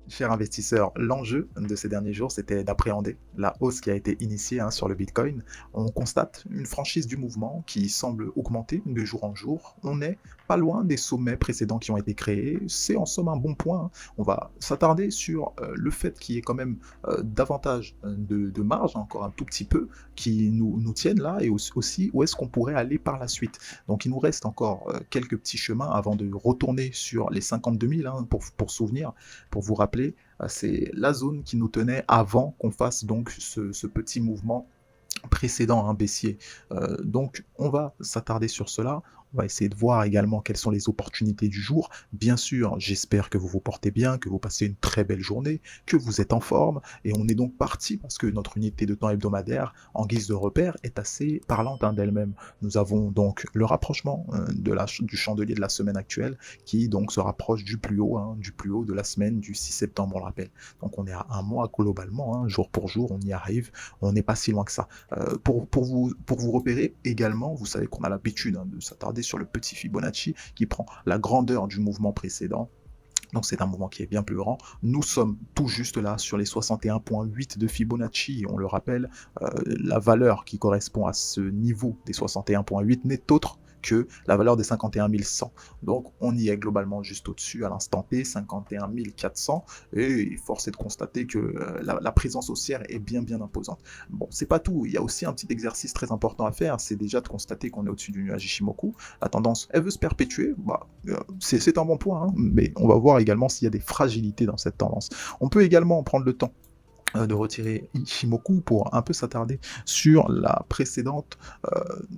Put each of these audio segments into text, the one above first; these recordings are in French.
Chers investisseurs, l'enjeu de ces derniers jours, c'était d'appréhender la hausse qui a été initiée sur le Bitcoin. On constate une franchise du mouvement qui semble augmenter de jour en jour. On n'est pas loin des sommets précédents qui ont été créés. C'est en somme un bon point. On va s'attarder sur le fait qu'il y ait quand même davantage de marge, encore un tout petit peu, qui nous tiennent là, et aussi où est-ce qu'on pourrait aller par la suite. Donc il nous reste encore quelques petits chemins avant de retourner sur les 52 000, pour souvenir, pour vous rappeler, c'est la zone qui nous tenait avant qu'on fasse donc ce petit mouvement précédent, baissier. Donc on va s'attarder sur cela. On va essayer de voir également quelles sont les opportunités du jour. Bien sûr, j'espère que vous vous portez bien, que vous passez une très belle journée, que vous êtes en forme. Et on est donc parti parce que notre unité de temps hebdomadaire, en guise de repère, est assez parlante d'elle-même. Nous avons donc le rapprochement du chandelier de la semaine actuelle qui donc se rapproche du plus haut de la semaine du 6 septembre, on le rappelle. Donc on est à un mois globalement, jour pour jour, on y arrive. On n'est pas si loin que ça. Pour vous repérer également, vous savez qu'on a l'habitude de s'attarder sur le petit Fibonacci qui prend la grandeur du mouvement précédent. Donc c'est un mouvement qui est bien plus grand. Nous sommes tout juste là sur les 61,8 de Fibonacci. On le rappelle, la valeur qui correspond à ce niveau des 61,8 n'est autre que la valeur des 51 100. Donc on y est globalement juste au-dessus à l'instant T, 51 400, et force est de constater que la présence haussière est bien imposante. Bon, c'est pas tout, il y a aussi un petit exercice très important à faire, c'est déjà de constater qu'on est au-dessus du nuage Ishimoku. La tendance, elle veut se perpétuer, c'est un bon point, mais on va voir également s'il y a des fragilités dans cette tendance. On peut également prendre le temps de retirer Ishimoku pour un peu s'attarder sur la précédente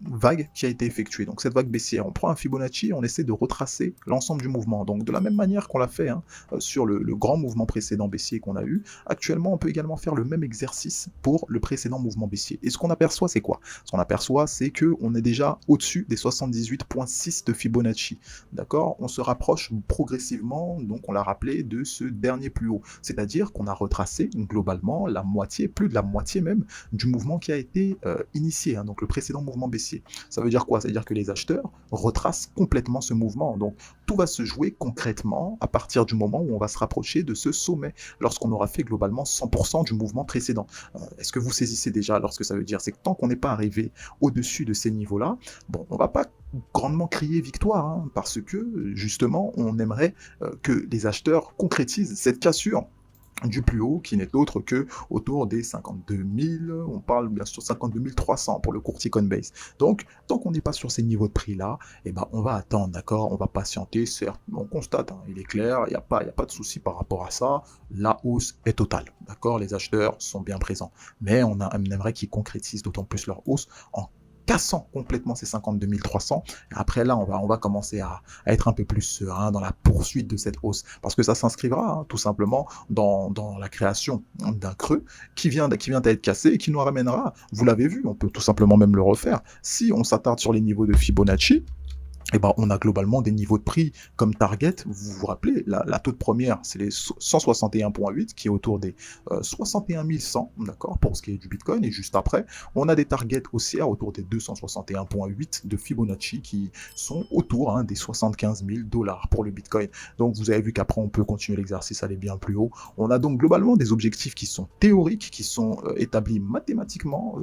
vague qui a été effectuée. Donc cette vague baissière, on prend un Fibonacci, on essaie de retracer l'ensemble du mouvement. Donc de la même manière qu'on l'a fait sur le grand mouvement précédent baissier qu'on a eu, actuellement on peut également faire le même exercice pour le précédent mouvement baissier. Et ce qu'on aperçoit, c'est quoi? Ce qu'on aperçoit, c'est qu'on est déjà au-dessus des 78,6 de Fibonacci. D'accord? On se rapproche progressivement, donc on l'a rappelé, de ce dernier plus haut. C'est-à-dire qu'on a retracé globalement la moitié, plus de la moitié même, du mouvement qui a été initié, donc le précédent mouvement baissier. Ça veut dire quoi? Ça veut dire que les acheteurs retracent complètement ce mouvement. Donc tout va se jouer concrètement à partir du moment où on va se rapprocher de ce sommet, lorsqu'on aura fait globalement 100% du mouvement précédent. Est-ce que vous saisissez déjà alors ce que ça veut dire? C'est que tant qu'on n'est pas arrivé au-dessus de ces niveaux-là, bon, on va pas grandement crier victoire, parce que justement on aimerait que les acheteurs concrétisent cette cassure du plus haut, qui n'est autre que autour des 52 000, on parle bien sûr 52 300 pour le courtier Coinbase. Donc, tant qu'on n'est pas sur ces niveaux de prix-là, on va attendre, d'accord, on va patienter, certes, on constate, il est clair, il n'y a pas de souci par rapport à ça, la hausse est totale, d'accord, les acheteurs sont bien présents, mais on aimerait qu'ils concrétisent d'autant plus leur hausse en cassant complètement ces 52 300. Et après là, on va commencer à être un peu plus serein dans la poursuite de cette hausse, parce que ça s'inscrivra tout simplement dans la création d'un creux qui vient d'être cassé et qui nous ramènera, vous l'avez vu, on peut tout simplement même le refaire, si on s'attarde sur les niveaux de Fibonacci. On a globalement des niveaux de prix comme target. Vous vous rappelez, la toute première, c'est les 161,8 qui est autour des 61 100, d'accord, pour ce qui est du Bitcoin. Et juste après, on a des targets haussières autour des 261,8 de Fibonacci qui sont autour des 75 000 dollars pour le Bitcoin. Donc vous avez vu qu'après, on peut continuer l'exercice, aller bien plus haut. On a donc globalement des objectifs qui sont théoriques, qui sont établis mathématiquement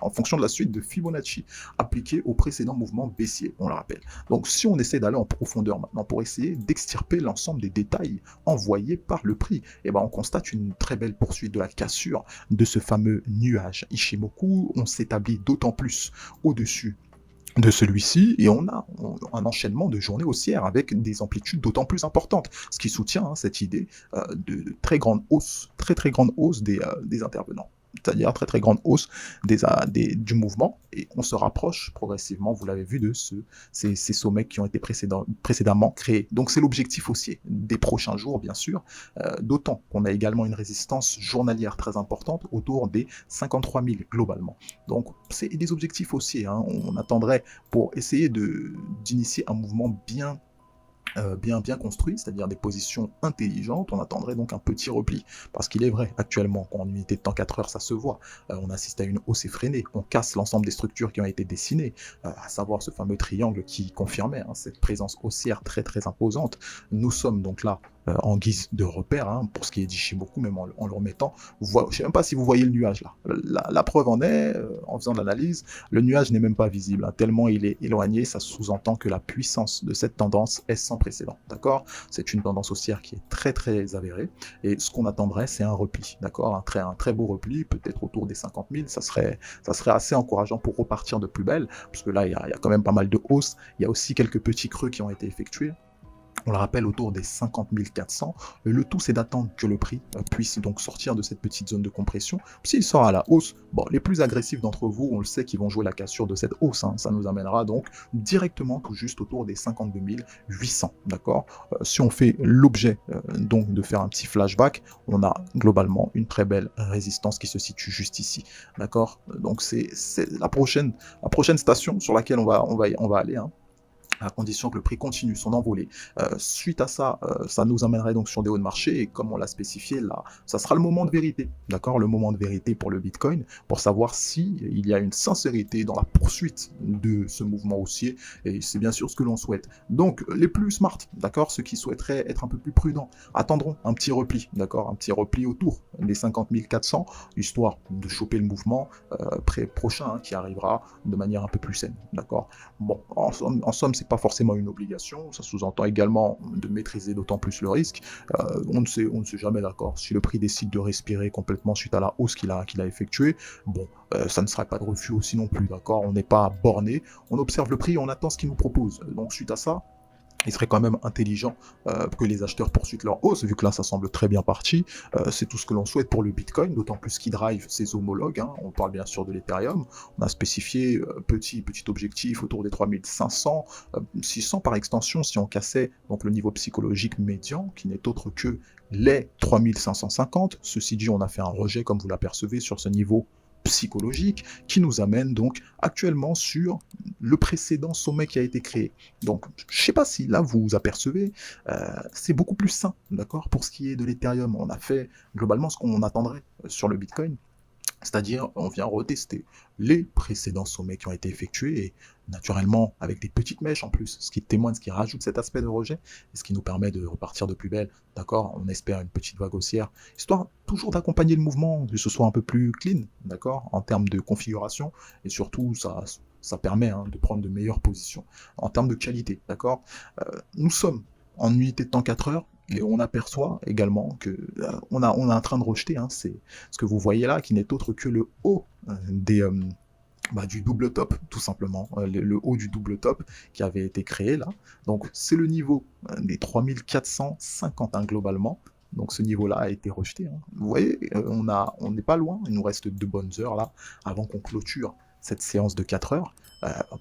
en fonction de la suite de Fibonacci appliquée au précédent mouvement baissier, on le rappelle. Donc si on essaie d'aller en profondeur maintenant pour essayer d'extirper l'ensemble des détails envoyés par le prix, on constate une très belle poursuite de la cassure de ce fameux nuage Ishimoku. On s'établit d'autant plus au-dessus de celui-ci, et on a un enchaînement de journées haussières avec des amplitudes d'autant plus importantes, ce qui soutient cette idée de très grande hausse, très grande hausse des intervenants, c'est-à-dire très grande hausse du mouvement, et on se rapproche progressivement, vous l'avez vu, de ces sommets qui ont été précédemment créés. Donc c'est l'objectif haussier des prochains jours, bien sûr, d'autant qu'on a également une résistance journalière très importante autour des 53 000 globalement. Donc c'est des objectifs haussiers, on attendrait pour essayer d'initier un mouvement bien construit, c'est-à-dire des positions intelligentes. On attendrait donc un petit repli, parce qu'il est vrai actuellement qu'en unité de temps 4 heures ça se voit, on assiste à une hausse effrénée, on casse l'ensemble des structures qui ont été dessinées, à savoir ce fameux triangle qui confirmait cette présence haussière très imposante. Nous sommes donc là en guise de repère, hein, pour ce qui est d'Ishimoku, même en le remettant. Je ne sais même pas si vous voyez le nuage là. La preuve en est, en faisant de l'analyse, le nuage n'est même pas visible, hein, tellement il est éloigné. Ça sous-entend que la puissance de cette tendance est sans précédent. D'accord? C'est une tendance haussière qui est très très avérée. Et ce qu'on attendrait, c'est un repli. D'accord? Un très beau repli, peut-être autour des 50 000. Ça serait assez encourageant pour repartir de plus belle, parce que là, il y a quand même pas mal de hausses. Il y a aussi quelques petits creux qui ont été effectués. On le rappelle, autour des 50 400. Le tout, c'est d'attendre que le prix puisse donc sortir de cette petite zone de compression. S'il sort à la hausse, bon, les plus agressifs d'entre vous, on le sait, qui vont jouer la cassure de cette hausse, hein. Ça nous amènera donc directement tout juste autour des 52 800. D'accord? Si on fait l'objet donc de faire un petit flashback, on a globalement une très belle résistance qui se situe juste ici. D'accord? Donc c'est la prochaine station sur laquelle on va aller, hein, à condition que le prix continue son envolée. Suite à ça, ça nous amènerait donc sur des hauts de marché, et comme on l'a spécifié là, ça sera le moment de vérité, d'accord? Le moment de vérité pour le Bitcoin, pour savoir si il y a une sincérité dans la poursuite de ce mouvement haussier, et c'est bien sûr ce que l'on souhaite. Donc, les plus smart, d'accord? Ceux qui souhaiteraient être un peu plus prudents, attendront un petit repli, d'accord? Un petit repli autour des 50 400, histoire de choper le mouvement prochain, hein, qui arrivera de manière un peu plus saine, d'accord? Bon, en somme, c'est pas forcément une obligation, ça sous-entend également de maîtriser d'autant plus le risque. On ne sait jamais, d'accord. Si le prix décide de respirer complètement suite à la hausse qu'il a effectuée, bon, ça ne sera pas de refus aussi non plus, d'accord. On n'est pas borné, on observe le prix, on attend ce qu'il nous propose. Donc suite à ça, il serait quand même intelligent que les acheteurs poursuivent leur hausse, vu que là ça semble très bien parti. C'est tout ce que l'on souhaite pour le Bitcoin, d'autant plus qu'il drive ses homologues, hein. On parle bien sûr de l'Ethereum. On a spécifié petit objectif autour des 3500, 600 par extension si on cassait donc le niveau psychologique médian, qui n'est autre que les 3550. Ceci dit, on a fait un rejet, comme vous l'apercevez, sur ce niveau psychologique, qui nous amène donc actuellement sur le précédent sommet qui a été créé. Donc, je ne sais pas si là vous vous apercevez, c'est beaucoup plus sain, d'accord? Pour ce qui est de l'Ethereum, on a fait globalement ce qu'on attendrait sur le Bitcoin, c'est-à-dire, on vient retester les précédents sommets qui ont été effectués, et naturellement avec des petites mèches en plus, ce qui témoigne, ce qui rajoute cet aspect de rejet, et ce qui nous permet de repartir de plus belle, d'accord? On espère une petite vague haussière, histoire toujours d'accompagner le mouvement, que ce soit un peu plus clean, d'accord? En termes de configuration, et surtout, ça permet, hein, de prendre de meilleures positions. En termes de qualité, d'accord? Nous sommes en unité de temps 4 heures, et on aperçoit également que on est en train de rejeter, hein, c'est ce que vous voyez là, qui n'est autre que le haut du double top, tout simplement, le haut du double top qui avait été créé là. Donc c'est le niveau des 3450, hein, globalement. Donc ce niveau-là a été rejeté, hein. Vous voyez, on n'est pas loin, il nous reste 2 bonnes heures là, avant qu'on clôture cette séance de 4 heures.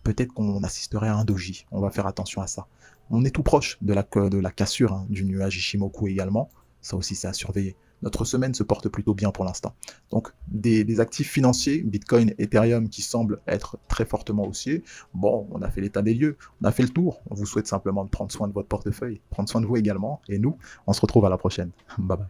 Peut-être qu'on assisterait à un doji, on va faire attention à ça. On est tout proche de la cassure, hein, du nuage Ishimoku également, ça aussi c'est à surveiller. Notre semaine se porte plutôt bien pour l'instant. Donc des actifs financiers, Bitcoin, Ethereum, qui semblent être très fortement haussiers. Bon, on a fait l'état des lieux, on a fait le tour. On vous souhaite simplement de prendre soin de votre portefeuille, prendre soin de vous également. Et nous, on se retrouve à la prochaine. Bye bye.